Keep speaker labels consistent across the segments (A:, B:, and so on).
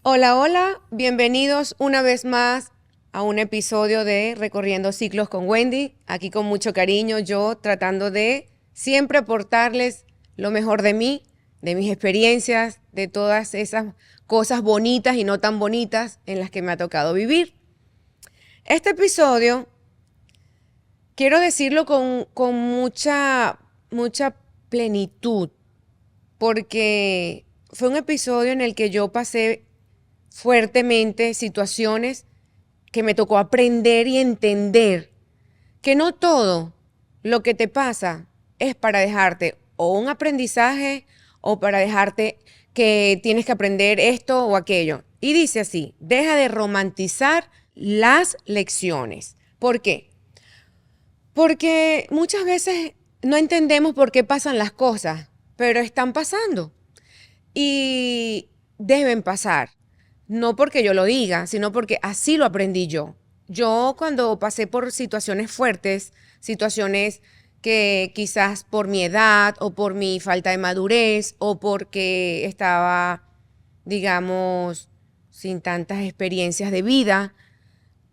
A: Hola, hola, bienvenidos una vez más a un episodio de Recorriendo Ciclos con Wendy. Aquí con mucho cariño, yo tratando de siempre aportarles lo mejor de mí, de mis experiencias, de todas esas cosas bonitas y no tan bonitas en las que me ha tocado vivir. Este episodio, quiero decirlo con mucha plenitud, porque fue un episodio en el que yo pasé fuertemente situaciones que me tocó aprender y entender que no todo lo que te pasa es para dejarte o un aprendizaje o para dejarte que tienes que aprender esto o aquello. Y dice así: deja de romantizar las lecciones. ¿Por qué? Porque muchas veces no entendemos por qué pasan las cosas, pero están pasando y deben pasar. No porque yo lo diga, sino porque así lo aprendí yo. Yo cuando pasé por situaciones fuertes, situaciones que quizás por mi edad o por mi falta de madurez o porque estaba, digamos, sin tantas experiencias de vida,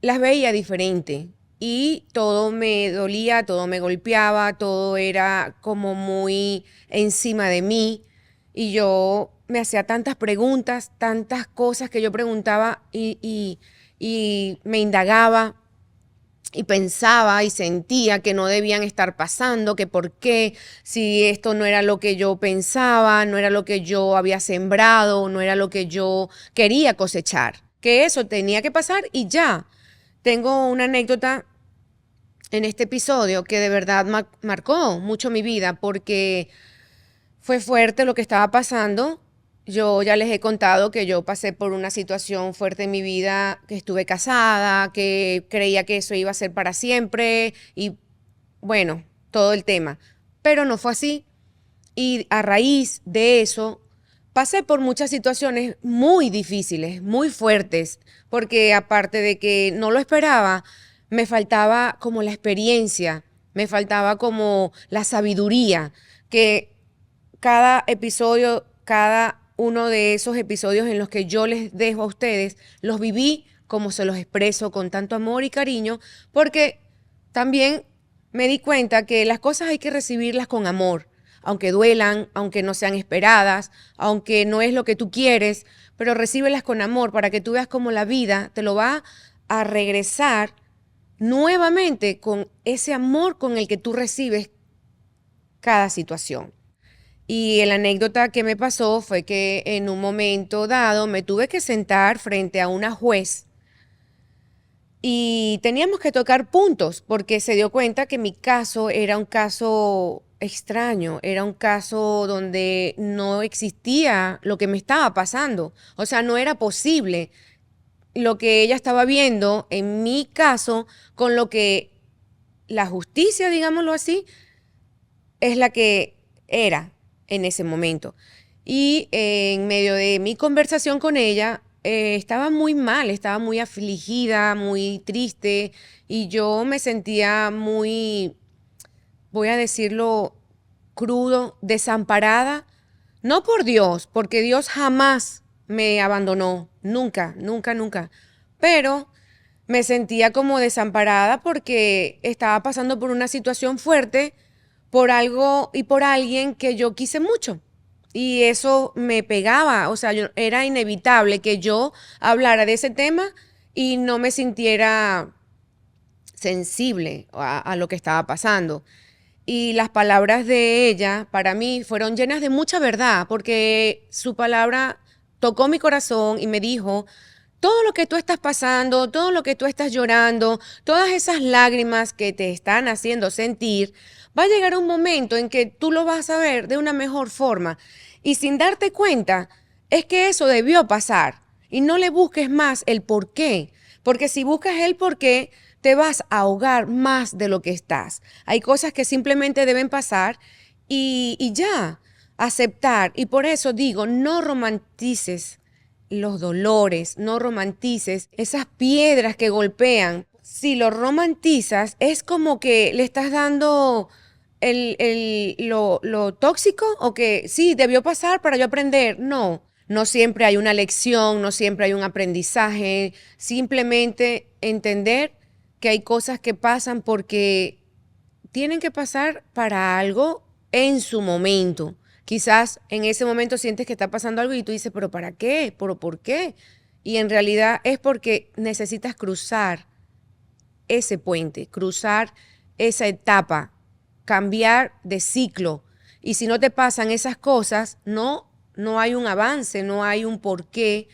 A: las veía diferente y todo me dolía, todo me golpeaba, todo era como muy encima de mí y yo me hacía tantas preguntas, tantas cosas que yo preguntaba y me indagaba y pensaba y sentía que no debían estar pasando, que por qué, si esto no era lo que yo pensaba, no era lo que yo había sembrado, no era lo que yo quería cosechar, que eso tenía que pasar y ya. Tengo una anécdota en este episodio que de verdad marcó mucho mi vida porque fue fuerte lo que estaba pasando. Yo ya les he contado que yo pasé por una situación fuerte en mi vida, que estuve casada, que creía que eso iba a ser para siempre y bueno, todo el tema. Pero no fue así. Y a raíz de eso, pasé por muchas situaciones muy difíciles, muy fuertes, porque aparte de que no lo esperaba, me faltaba como la experiencia, me faltaba como la sabiduría, que cada episodio, cada uno de esos episodios en los que yo les dejo a ustedes, los viví como se los expreso con tanto amor y cariño, porque también me di cuenta que las cosas hay que recibirlas con amor, aunque duelan, aunque no sean esperadas, aunque no es lo que tú quieres, pero recíbelas con amor para que tú veas cómo la vida te lo va a regresar nuevamente con ese amor con el que tú recibes cada situación. Y la anécdota que me pasó fue que en un momento dado me tuve que sentar frente a una juez y teníamos que tocar puntos porque se dio cuenta que mi caso era un caso extraño, era un caso donde no existía lo que me estaba pasando. O sea, no era posible lo que ella estaba viendo en mi caso con lo que la justicia, digámoslo así, es la que era en ese momento. Y en medio de mi conversación con ella, estaba muy mal, estaba muy afligida, muy triste y yo me sentía muy, voy a decirlo crudo, desamparada, no por Dios, porque Dios jamás me abandonó, nunca, nunca, nunca, pero me sentía como desamparada porque estaba pasando por una situación fuerte, por algo y por alguien que yo quise mucho. Y eso me pegaba, o sea, era inevitable que yo hablara de ese tema y no me sintiera sensible a lo que estaba pasando. Y las palabras de ella para mí fueron llenas de mucha verdad, porque su palabra tocó mi corazón y me dijo: todo lo que tú estás pasando, todo lo que tú estás llorando, todas esas lágrimas que te están haciendo sentir, va a llegar un momento en que tú lo vas a ver de una mejor forma. Y sin darte cuenta, es que eso debió pasar. Y no le busques más el por qué. Porque si buscas el por qué, te vas a ahogar más de lo que estás. Hay cosas que simplemente deben pasar y ya, aceptar. Y por eso digo, no romantices los dolores, no romantices esas piedras que golpean. si lo romantizas, es como que le estás dando lo tóxico o que sí, debió pasar para yo aprender. No, no siempre hay una lección, no siempre hay un aprendizaje. Simplemente entender que hay cosas que pasan porque tienen que pasar para algo en su momento. Quizás en ese momento sientes que está pasando algo y tú dices, pero ¿para qué? ¿Pero por qué? Y en realidad es porque necesitas cruzar ese puente, cruzar esa etapa, cambiar de ciclo. Y si no te pasan esas cosas, no hay un avance, no hay un porqué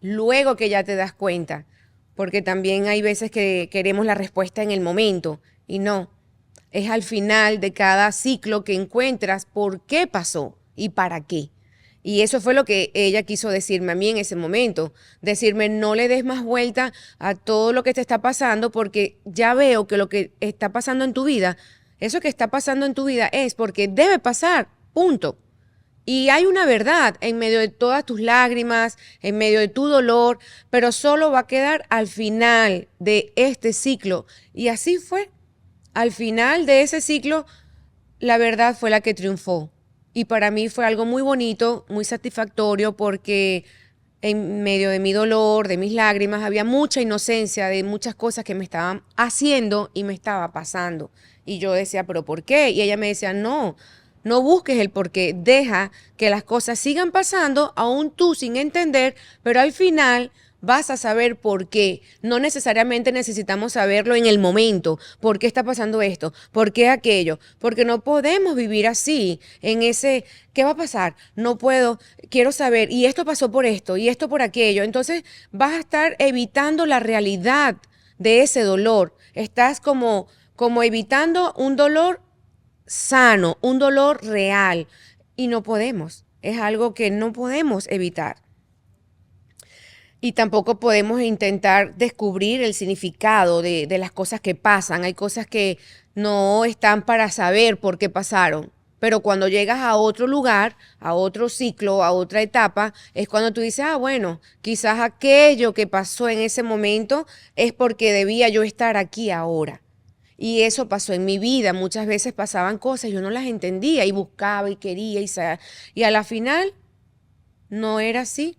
A: luego que ya te das cuenta. Porque también hay veces que queremos la respuesta en el momento y no. Es al final de cada ciclo que encuentras por qué pasó y para qué. Y eso fue lo que ella quiso decirme a mí en ese momento. Decirme, no le des más vuelta a todo lo que te está pasando porque ya veo que lo que está pasando en tu vida, eso que está pasando en tu vida es porque debe pasar, punto. Y hay una verdad en medio de todas tus lágrimas, en medio de tu dolor, pero solo va a quedar al final de este ciclo. Y así fue. Al final de ese ciclo, la verdad fue la que triunfó. Y para mí fue algo muy bonito, muy satisfactorio, porque en medio de mi dolor, de mis lágrimas, había mucha inocencia de muchas cosas que me estaban haciendo y me estaba pasando. Y yo decía, ¿pero por qué? Y ella me decía, no, no busques el por qué, deja que las cosas sigan pasando, aún tú sin entender, pero al final vas a saber por qué. No necesariamente necesitamos saberlo en el momento. ¿Por qué está pasando esto? ¿Por qué aquello? Porque no podemos vivir así, en ese, ¿qué va a pasar? No puedo, quiero saber, y esto pasó por esto, y esto por aquello. Entonces vas a estar evitando la realidad de ese dolor. Estás como evitando un dolor sano, un dolor real. Y no podemos. Es algo que no podemos evitar. Y tampoco podemos intentar descubrir el significado de las cosas que pasan. Hay cosas que no están para saber por qué pasaron. Pero cuando llegas a otro lugar, a otro ciclo, a otra etapa, es cuando tú dices, ah, bueno, quizás aquello que pasó en ese momento es porque debía yo estar aquí ahora. Y eso pasó en mi vida. Muchas veces pasaban cosas, yo no las entendía y buscaba y quería y a la final no era así.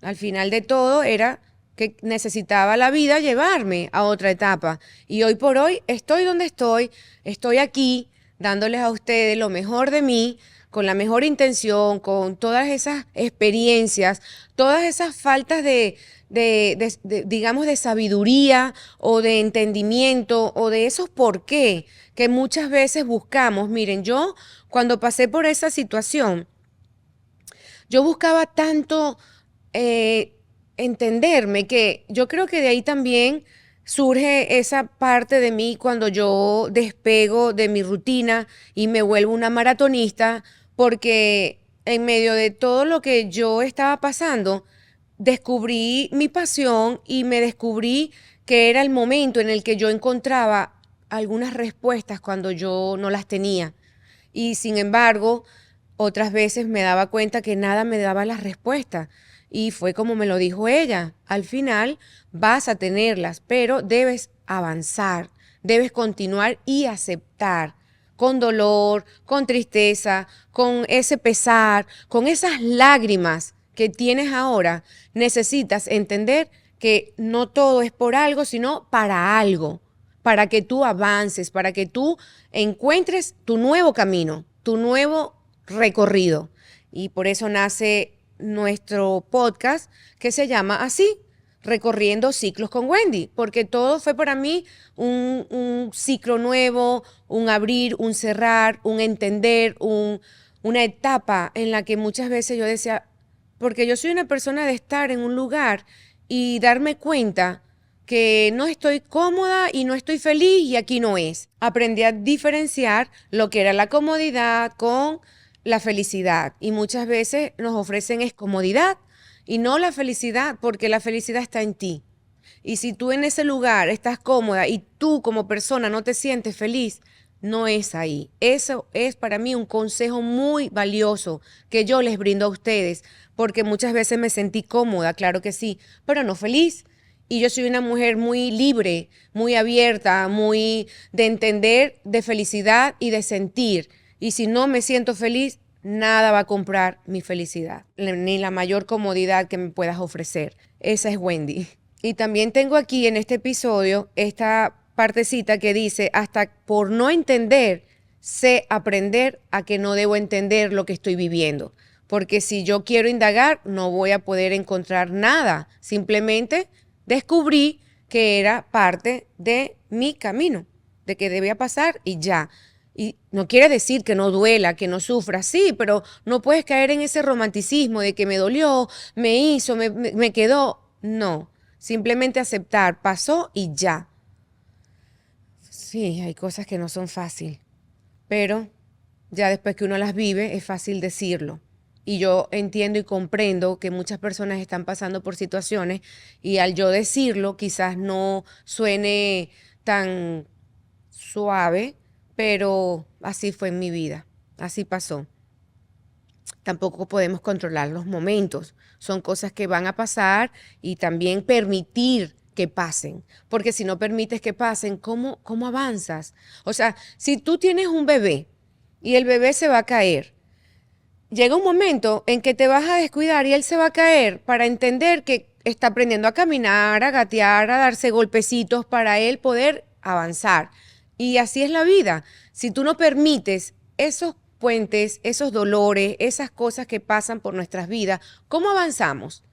A: Al final de todo era que necesitaba la vida llevarme a otra etapa. Y hoy por hoy estoy donde estoy aquí dándoles a ustedes lo mejor de mí, con la mejor intención, con todas esas experiencias, todas esas faltas digamos, de sabiduría o de entendimiento o de esos por qué que muchas veces buscamos. Miren, yo cuando pasé por esa situación, yo buscaba tanto eh, entenderme, que yo creo que de ahí también surge esa parte de mí cuando yo despego de mi rutina y me vuelvo una maratonista, porque en medio de todo lo que yo estaba pasando, descubrí mi pasión y me descubrí que era el momento en el que yo encontraba algunas respuestas cuando yo no las tenía. Y sin embargo, otras veces me daba cuenta que nada me daba las respuestas. Y fue como me lo dijo ella. Al final vas a tenerlas, pero debes avanzar, debes continuar y aceptar con dolor, con tristeza, con ese pesar, con esas lágrimas que tienes ahora. Necesitas entender que no todo es por algo, sino para algo, para que tú avances, para que tú encuentres tu nuevo camino, tu nuevo recorrido. Y por eso nace nuestro podcast que se llama así, Recorriendo Ciclos con Wendy, porque todo fue para mí un ciclo nuevo, un abrir, un cerrar, un entender, una etapa en la que muchas veces yo decía, porque yo soy una persona de estar en un lugar y darme cuenta que no estoy cómoda y no estoy feliz y aquí no es. Aprendí a diferenciar lo que era la comodidad con la felicidad, y muchas veces nos ofrecen es comodidad y no la felicidad, porque la felicidad está en ti. Y si tú en ese lugar estás cómoda y tú como persona no te sientes feliz, no es ahí. Eso es para mí un consejo muy valioso que yo les brindo a ustedes, porque muchas veces me sentí cómoda, claro que sí, pero no feliz. Y yo soy una mujer muy libre, muy abierta, muy de entender, de felicidad y de sentir. Y si no me siento feliz, nada va a comprar mi felicidad, ni la mayor comodidad que me puedas ofrecer. Esa es Wendy. Y también tengo aquí en este episodio esta partecita que dice, hasta por no entender, sé aprender a que no debo entender lo que estoy viviendo. Porque si yo quiero indagar, no voy a poder encontrar nada. Simplemente descubrí que era parte de mi camino, de que debía pasar y ya. Y no quiere decir que no duela, que no sufra, sí, pero no puedes caer en ese romanticismo de que me dolió, me hizo, me quedó. No, simplemente aceptar, pasó y ya. Sí, hay cosas que no son fáciles, pero ya después que uno las vive es fácil decirlo. Y yo entiendo y comprendo que muchas personas están pasando por situaciones y al yo decirlo quizás no suene tan suave, pero así fue en mi vida, así pasó. Tampoco podemos controlar los momentos, son cosas que van a pasar y también permitir que pasen, porque si no permites que pasen, ¿cómo avanzas? O sea, si tú tienes un bebé y el bebé se va a caer, llega un momento en que te vas a descuidar y él se va a caer para entender que está aprendiendo a caminar, a gatear, a darse golpecitos para él poder avanzar. Y así es la vida. Si tú no permites esos puentes, esos dolores, esas cosas que pasan por nuestras vidas, ¿cómo avanzamos?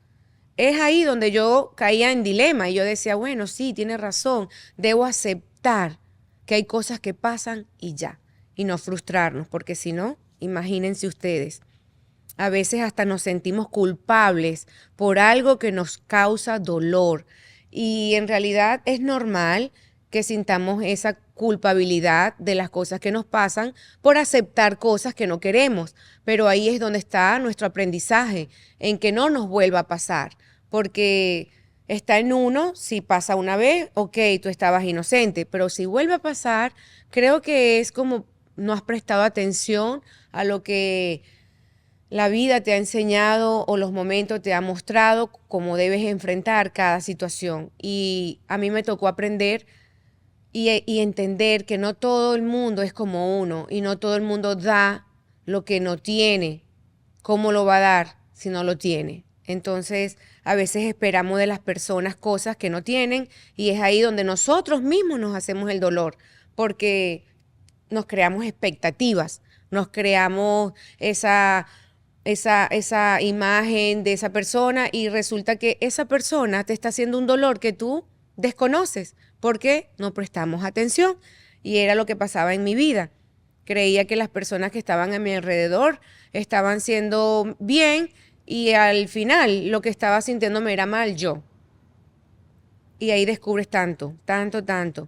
A: Es ahí donde yo caía en dilema y yo decía, bueno, sí, tiene razón, debo aceptar que hay cosas que pasan y ya, y no frustrarnos, porque si no, imagínense ustedes, a veces hasta nos sentimos culpables por algo que nos causa dolor y en realidad es normal que sintamos esa culpabilidad de las cosas que nos pasan por aceptar cosas que no queremos, pero ahí es donde está nuestro aprendizaje, en que no nos vuelva a pasar, porque está en uno, si pasa una vez, ok, tú estabas inocente, pero si vuelve a pasar, creo que es como no has prestado atención a lo que la vida te ha enseñado o los momentos te ha mostrado cómo debes enfrentar cada situación. Y a mí me tocó aprender y entender que no todo el mundo es como uno y no todo el mundo da lo que no tiene. ¿Cómo lo va a dar si no lo tiene? Entonces, a veces esperamos de las personas cosas que no tienen y es ahí donde nosotros mismos nos hacemos el dolor, porque nos creamos expectativas, nos creamos esa imagen de esa persona y resulta que esa persona te está haciendo un dolor que tú desconoces porque no prestamos atención. Y era lo que pasaba en mi vida. Creía que las personas que estaban a mi alrededor estaban siendo bien y al final lo que estaba sintiéndome era mal yo. Y ahí descubres tanto, tanto, tanto.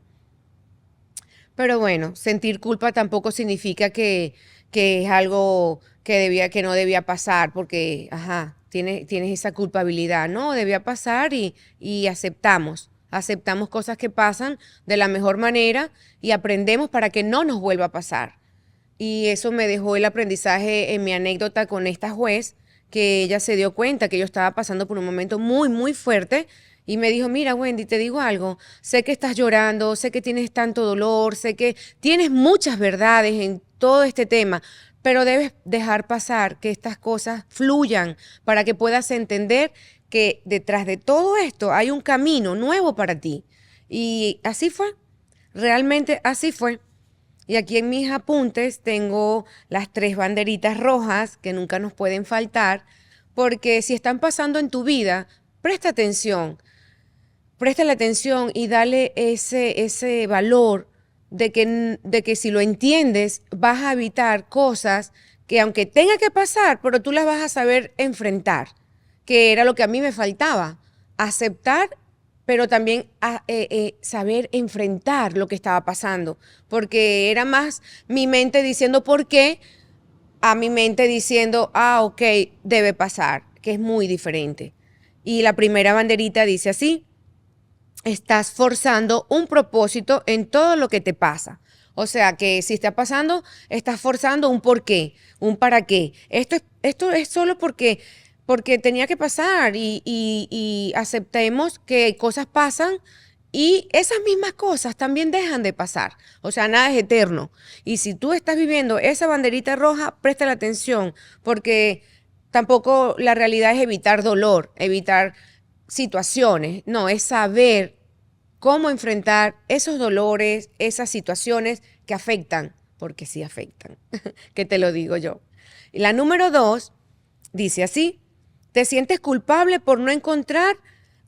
A: Pero bueno, sentir culpa tampoco significa que es algo que no debía pasar, porque, ajá, tienes esa culpabilidad. No, debía pasar y aceptamos cosas que pasan de la mejor manera y aprendemos para que no nos vuelva a pasar. Y eso me dejó el aprendizaje en mi anécdota con esta juez, que ella se dio cuenta que yo estaba pasando por un momento muy, muy fuerte y me dijo, mira, Wendy, te digo algo, sé que estás llorando, sé que tienes tanto dolor, sé que tienes muchas verdades en todo este tema, pero debes dejar pasar que estas cosas fluyan para que puedas entender que detrás de todo esto hay un camino nuevo para ti. Y así fue, realmente así fue. Y aquí en mis apuntes tengo las 3 banderitas rojas que nunca nos pueden faltar, porque si están pasando en tu vida, presta la atención y dale ese valor de que si lo entiendes, vas a evitar cosas que aunque tenga que pasar, pero tú las vas a saber enfrentar, que era lo que a mí me faltaba, aceptar pero también saber enfrentar lo que estaba pasando, porque era más mi mente diciendo por qué a mi mente diciendo, ok, debe pasar, que es muy diferente. Y la primera banderita dice así, estás forzando un propósito en todo lo que te pasa. O sea que si está pasando, estás forzando un por qué, un para qué. Esto es solo porque porque tenía que pasar y aceptemos que cosas pasan y esas mismas cosas también dejan de pasar. O sea, nada es eterno. Y si tú estás viviendo esa banderita roja, presta la atención, porque tampoco la realidad es evitar dolor, evitar situaciones. No, es saber cómo enfrentar esos dolores, esas situaciones que afectan, porque sí afectan, que te lo digo yo. Y la número 2 dice así: te sientes culpable por no encontrar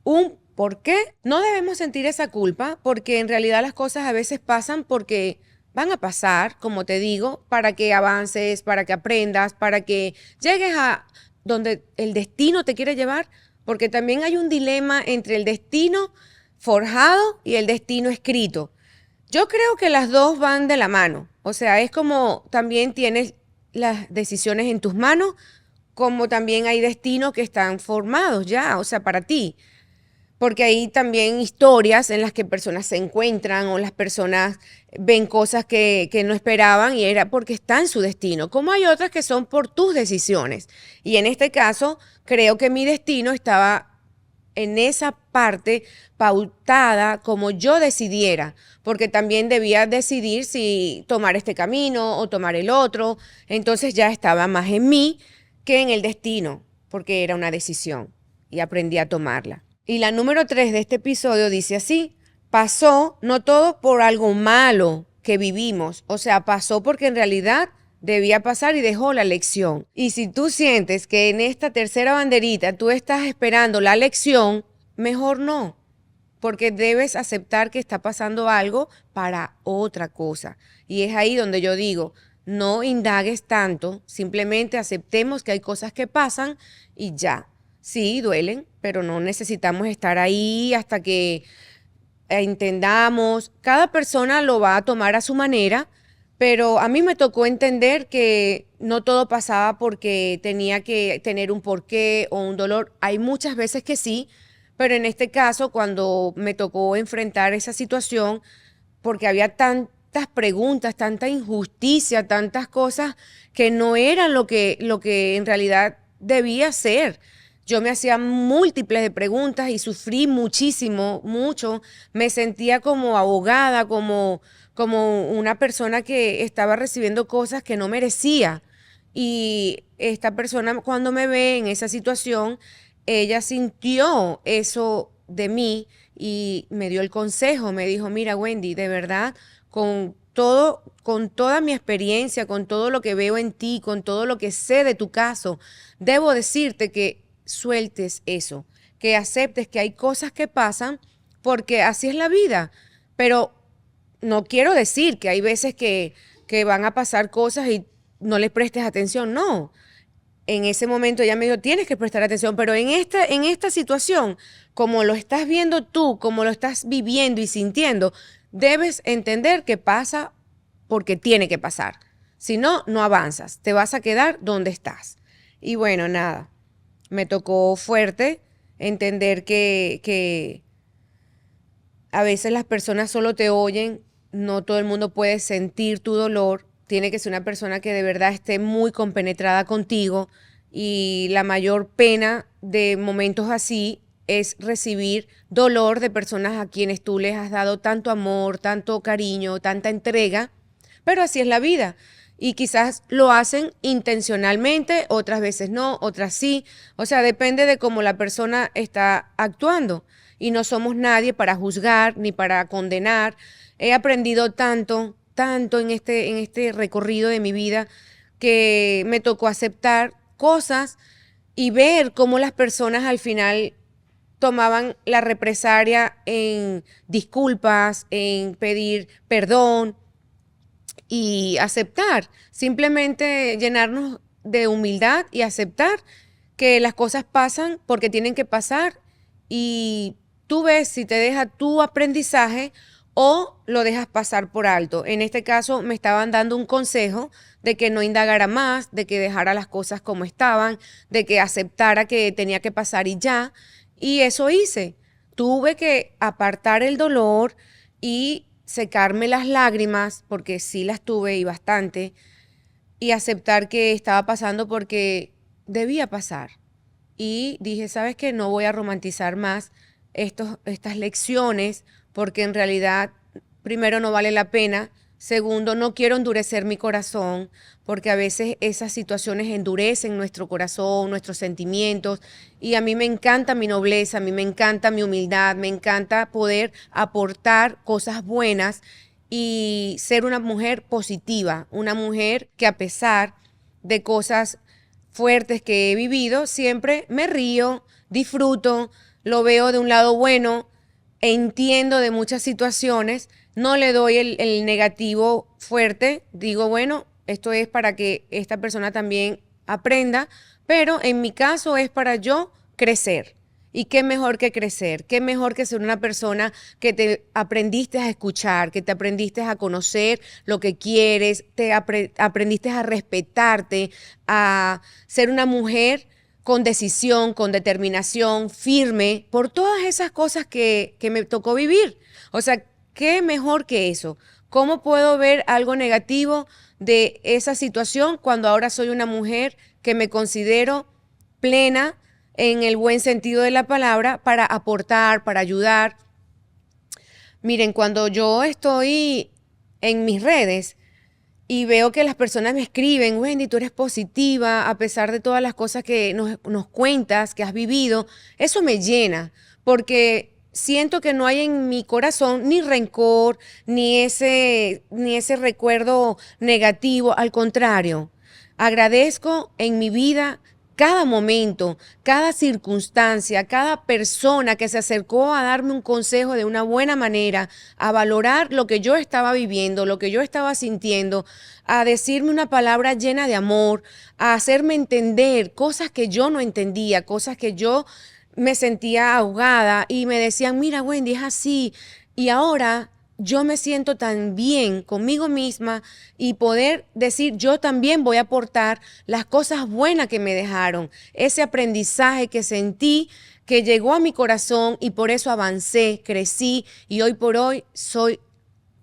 A: un por qué. No debemos sentir esa culpa porque en realidad las cosas a veces pasan porque van a pasar, como te digo, para que avances, para que aprendas, para que llegues a donde el destino te quiere llevar, porque también hay un dilema entre el destino forjado y el destino escrito. Yo creo que las dos van de la mano. O sea, es como también tienes las decisiones en tus manos, como también hay destinos que están formados ya, o sea, para ti. Porque hay también historias en las que personas se encuentran o las personas ven cosas que no esperaban y era porque está en su destino. Como hay otras que son por tus decisiones. Y en este caso, creo que mi destino estaba en esa parte pautada como yo decidiera, porque también debía decidir si tomar este camino o tomar el otro. Entonces ya estaba más en mí que en el destino, porque era una decisión y aprendí a tomarla. Y la número 3 de este episodio dice así: pasó no todo por algo malo que vivimos, o sea, pasó porque en realidad debía pasar y dejó la lección. Y si tú sientes que en esta tercera banderita tú estás esperando la lección, mejor no, porque debes aceptar que está pasando algo para otra cosa. Y es ahí donde yo digo, no indagues tanto, simplemente aceptemos que hay cosas que pasan y ya. Sí, duelen, pero no necesitamos estar ahí hasta que entendamos. Cada persona lo va a tomar a su manera, pero a mí me tocó entender que no todo pasaba porque tenía que tener un porqué o un dolor. Hay muchas veces que sí, pero en este caso, cuando me tocó enfrentar esa situación, porque había tantas preguntas, tanta injusticia, tantas cosas que no eran lo que en realidad debía ser. Yo me hacía múltiples de preguntas y sufrí muchísimo, mucho. Me sentía como abogada, como una persona que estaba recibiendo cosas que no merecía. Y esta persona, cuando me ve en esa situación, ella sintió eso de mí y me dio el consejo, me dijo: mira, Wendy, de verdad, con todo, con toda mi experiencia, con todo lo que veo en ti, con todo lo que sé de tu caso, debo decirte que sueltes eso, que aceptes que hay cosas que pasan porque así es la vida. Pero no quiero decir que hay veces que van a pasar cosas y no les prestes atención, no. En ese momento ella me dijo, tienes que prestar atención, pero en esta situación, como lo estás viendo tú, como lo estás viviendo y sintiendo, debes entender que pasa porque tiene que pasar. Si no, no avanzas, te vas a quedar donde estás. Y bueno, nada, me tocó fuerte entender que a veces las personas solo te oyen, no todo el mundo puede sentir tu dolor, tiene que ser una persona que de verdad esté muy compenetrada contigo y la mayor pena de momentos así es recibir dolor de personas a quienes tú les has dado tanto amor, tanto cariño, tanta entrega, pero así es la vida. Y quizás lo hacen intencionalmente, otras veces no, otras sí. O sea, depende de cómo la persona está actuando. Y no somos nadie para juzgar ni para condenar. He aprendido tanto, tanto en este recorrido de mi vida que me tocó aceptar cosas y ver cómo las personas al final tomaban la represalia en disculpas, en pedir perdón y aceptar, simplemente llenarnos de humildad y aceptar que las cosas pasan porque tienen que pasar y tú ves si te deja tu aprendizaje o lo dejas pasar por alto. En este caso me estaban dando un consejo de que no indagara más, de que dejara las cosas como estaban, de que aceptara que tenía que pasar y ya. Y eso hice. Tuve que apartar el dolor y secarme las lágrimas, porque sí las tuve y bastante, y aceptar que estaba pasando porque debía pasar. y dije, ¿sabes qué? No voy a romantizar más estas lecciones porque en realidad, primero, no vale la pena. Segundo, no quiero endurecer mi corazón porque a veces esas situaciones endurecen nuestro corazón, nuestros sentimientos. Y a mí me encanta mi nobleza, a mí me encanta mi humildad, me encanta poder aportar cosas buenas y ser una mujer positiva, una mujer que a pesar de cosas fuertes que he vivido, siempre me río, disfruto, lo veo de un lado bueno, entiendo de muchas situaciones, no le doy el negativo fuerte, digo, bueno, esto es para que esta persona también aprenda, pero en mi caso es para yo crecer. Y qué mejor que crecer, qué mejor que ser una persona que te aprendiste a escuchar, que te aprendiste a conocer lo que quieres, aprendiste a respetarte, a ser una mujer con decisión, con determinación, firme, por todas esas cosas que me tocó vivir. O sea, ¿qué mejor que eso? ¿Cómo puedo ver algo negativo de esa situación cuando ahora soy una mujer que me considero plena en el buen sentido de la palabra para aportar, para ayudar? Miren, cuando yo estoy en mis redes y veo que las personas me escriben, Wendy, tú eres positiva, a pesar de todas las cosas que nos cuentas, que has vivido, eso me llena, porque siento que no hay en mi corazón ni rencor, ni ese recuerdo negativo, al contrario, agradezco en mi vida cada momento, cada circunstancia, cada persona que se acercó a darme un consejo de una buena manera, a valorar lo que yo estaba viviendo, lo que yo estaba sintiendo, a decirme una palabra llena de amor, a hacerme entender cosas que yo no entendía, cosas que yo me sentía ahogada y me decían, mira, Wendy, es así. Y ahora yo me siento tan bien conmigo misma y poder decir, yo también voy a aportar las cosas buenas que me dejaron, ese aprendizaje que sentí, que llegó a mi corazón y por eso avancé, crecí y hoy por hoy soy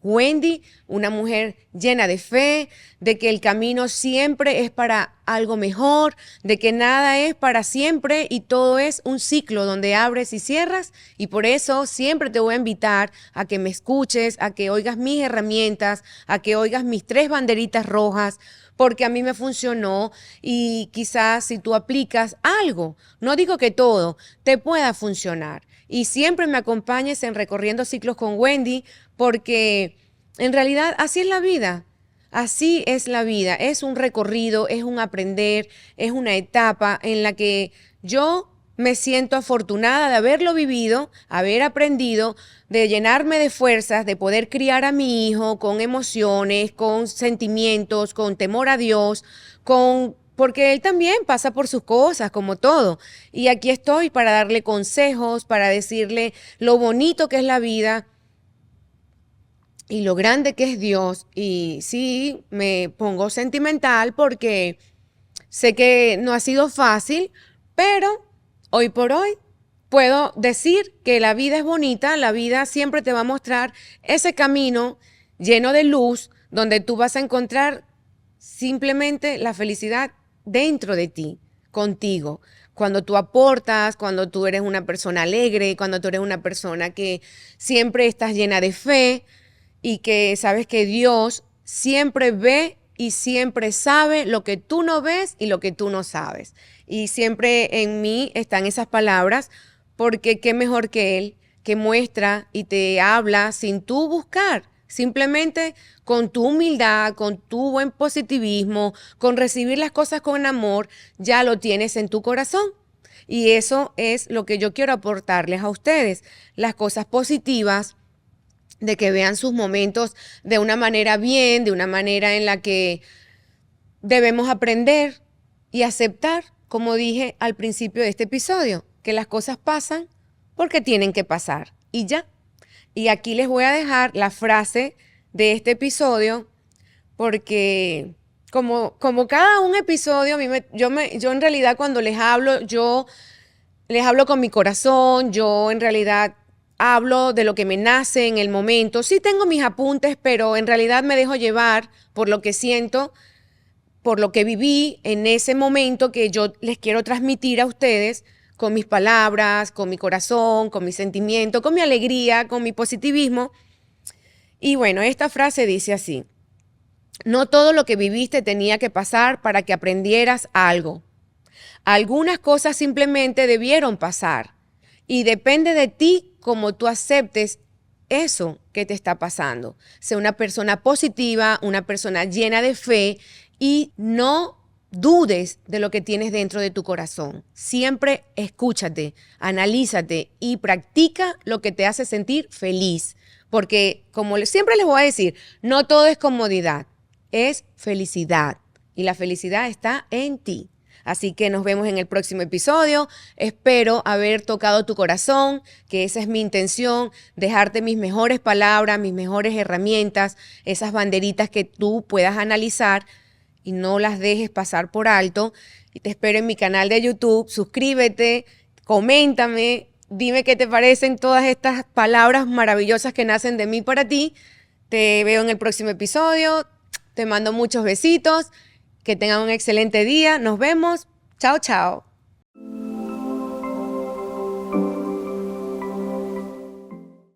A: Wendy, una mujer llena de fe, de que el camino siempre es para algo mejor, de que nada es para siempre y todo es un ciclo donde abres y cierras, y por eso siempre te voy a invitar a que me escuches, a que oigas mis herramientas, a que oigas mis 3 banderitas rojas, porque a mí me funcionó y quizás si tú aplicas algo, no digo que todo, te pueda funcionar. Y siempre me acompañes en Recorriendo Ciclos con Wendy, porque en realidad así es la vida. Así es la vida. Es un recorrido, es un aprender, es una etapa en la que yo me siento afortunada de haberlo vivido, haber aprendido, de llenarme de fuerzas, de poder criar a mi hijo con emociones, con sentimientos, con temor a Dios, porque él también pasa por sus cosas, como todo. Y aquí estoy para darle consejos, para decirle lo bonito que es la vida y lo grande que es Dios. Y sí, me pongo sentimental porque sé que no ha sido fácil, pero hoy por hoy puedo decir que la vida es bonita, la vida siempre te va a mostrar ese camino lleno de luz donde tú vas a encontrar simplemente la felicidad dentro de ti, contigo. Cuando tú aportas, cuando tú eres una persona alegre, cuando tú eres una persona que siempre estás llena de fe y que sabes que Dios siempre ve y siempre sabe lo que tú no ves y lo que tú no sabes. Y siempre en mí están esas palabras, porque qué mejor que Él, que muestra y te habla sin tú buscar, simplemente con tu humildad, con tu buen positivismo, con recibir las cosas con amor, ya lo tienes en tu corazón. Y eso es lo que yo quiero aportarles a ustedes, las cosas positivas, de que vean sus momentos de una manera bien, de una manera en la que debemos aprender y aceptar, como dije al principio de este episodio, que las cosas pasan porque tienen que pasar y ya. Y aquí les voy a dejar la frase de este episodio porque como cada un episodio, yo en realidad cuando les hablo, yo les hablo con mi corazón, yo en realidad hablo de lo que me nace en el momento. Sí tengo mis apuntes, pero en realidad me dejo llevar por lo que siento por lo que viví en ese momento que yo les quiero transmitir a ustedes con mis palabras, con mi corazón, con mi sentimiento, con mi alegría, con mi positivismo. Y bueno, esta frase dice así: no todo lo que viviste tenía que pasar para que aprendieras algo. Algunas cosas simplemente debieron pasar y depende de ti cómo tú aceptes eso que te está pasando. Sé una persona positiva, una persona llena de fe y no dudes de lo que tienes dentro de tu corazón. Siempre escúchate, analízate y practica lo que te hace sentir feliz. Porque como siempre les voy a decir, no todo es comodidad, es felicidad. Y la felicidad está en ti. Así que nos vemos en el próximo episodio. Espero haber tocado tu corazón, que esa es mi intención, dejarte mis mejores palabras, mis mejores herramientas, esas banderitas que tú puedas analizar y no las dejes pasar por alto. Y te espero en mi canal de YouTube. Suscríbete, coméntame, dime qué te parecen todas estas palabras maravillosas que nacen de mí para ti. Te veo en el próximo episodio. Te mando muchos besitos. Que tengan un excelente día. Nos vemos. Chao, chao.